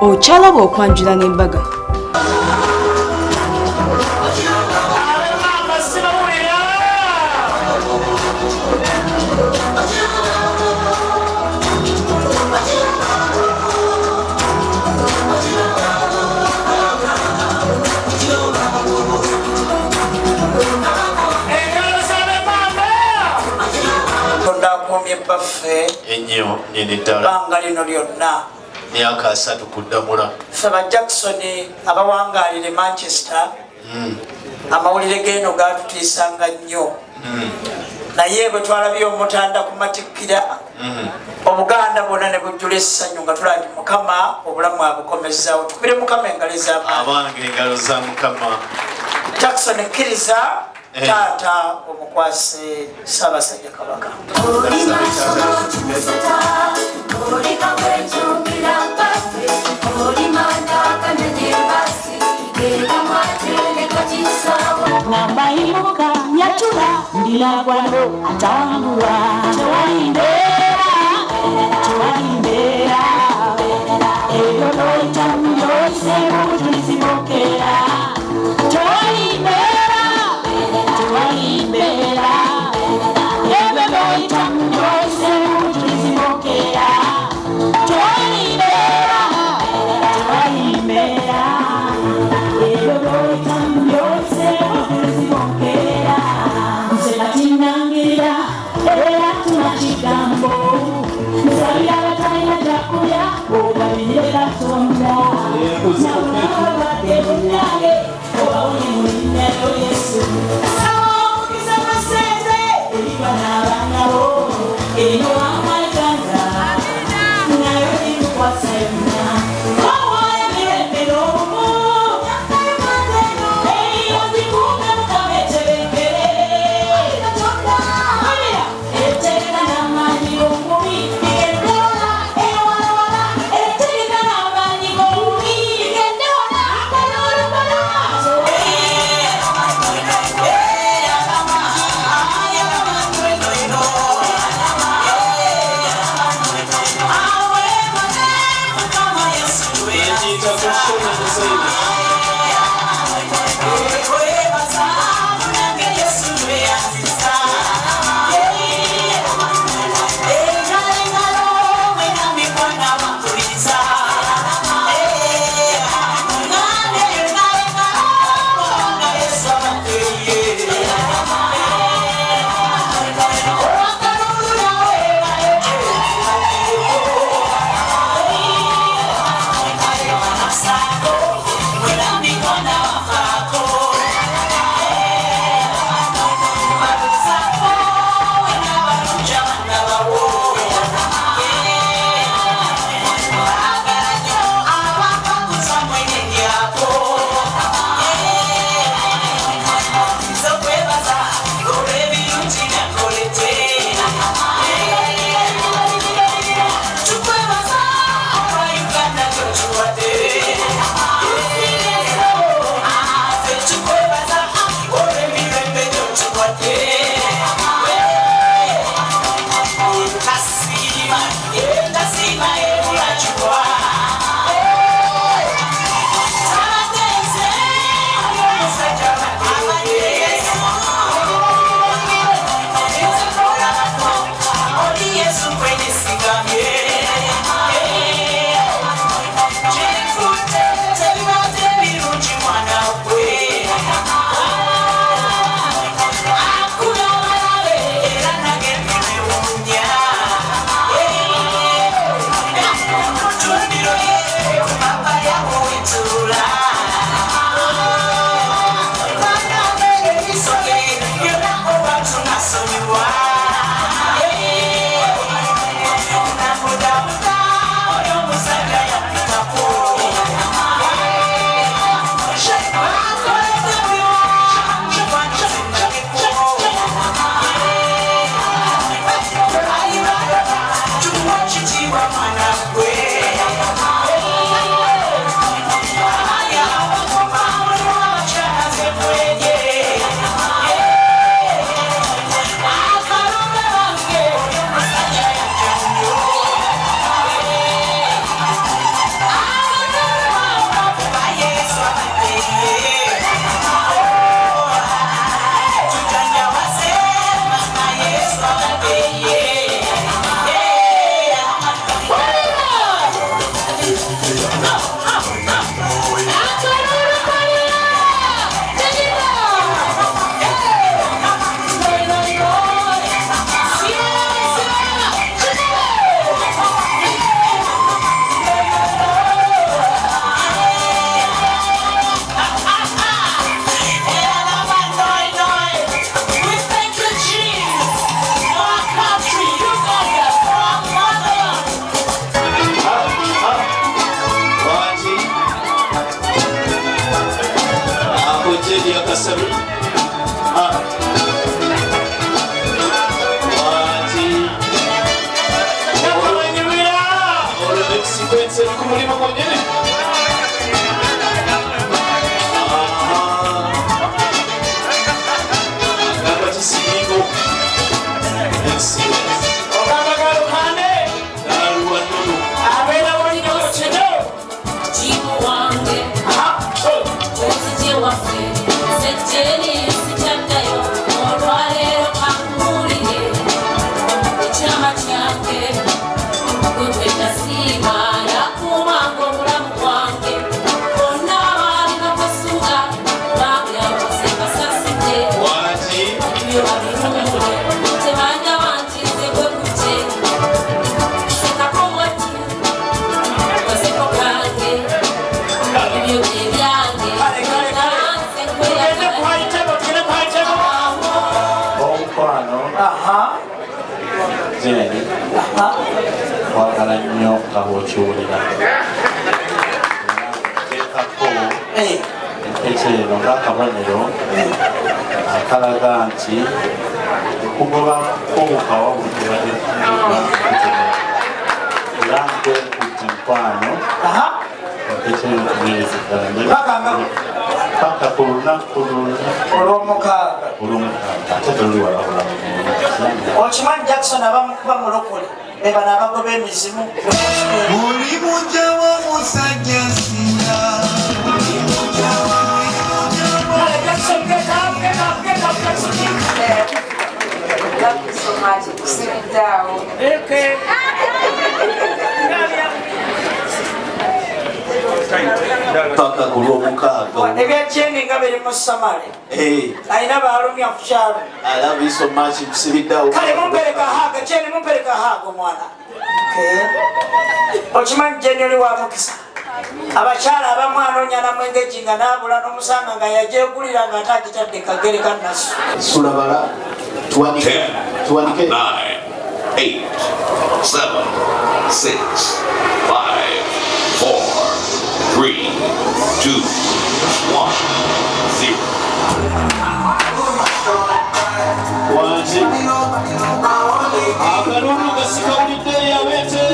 okyalaba okwanjula n'embaga. Baffe ennyo nyini ddala banga lino lyonna myaka 3 kuddamula ffe ba Jackson abawangaalire Manchester amawulire g'eno gaatutiisanga nnyo naye bwe twalabye omutanda ku matikkira obuganda bwonna ne bujjula essanyu nga tulaba nti mukama obulamu abukomezaawo tukubire mukama engalo ez'amaanyi abange engalo za mukama Jackson ekkiriza taata omukwase Ssaabasajja Kabaka Nambayimuka nyatula ndilagwano atambula tewalimbera eyo noyita myose mutulizimokera tewalimbera eyo noyita myose mutulizimokera tewalimbera eyo noyita myose mutulizimokera nsenatinangira era tunakigambo nsabira abatalina kyakulya obabirire Katonda nabulabadde bunange obawuli mu linnya lyo Yesu omukisa masente eriba n'abaanabo eyo amaitanga nayo limukwasa yonna owayo mirembe n'obumu eyo zikuume mukama eterekere etereka n'amaanyi g'omubi egendeona ewalawala etereka n'amaanyi g'omubi egendeona akalolukolo When I Teri akasabi. Wati. Olo Mexico kumulimo kwenye. Wakala nnyo nga bw'okiwulira teekako empeke eno ng'akabonero akalaga nti okugoba kwobukawa bulibadde era nkwekujja enkwano empeke eno tugereziddala paka ku lunaku olw'omukaaga ate toli walabula okimanyi Jackson abamu kuba mulokole bebano abagoba emizimu oli mujja w'omusajja singa Paka ku lw'omukaaga. ebyajeni nga biri mu samale alina baalumya ku kyalo I love you so much. Kusibiddawo. kale mumpereka haga jeni mumpereka haga omwana okimanyi jeni oli wa mukisa abakyala abamu anoonya namwengeji nga naabula n'omusanga nga yajegulira nga ate agitadde kagere kannasu Sulabala. Tuwanike. 9, Tuwanike. 8, 7, 6, 5, 4, 3, 2, 1, 0. Wanzi. Akalulu kasikawulidde yabete.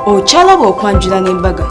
Okyalaba okwanjula n'embaga.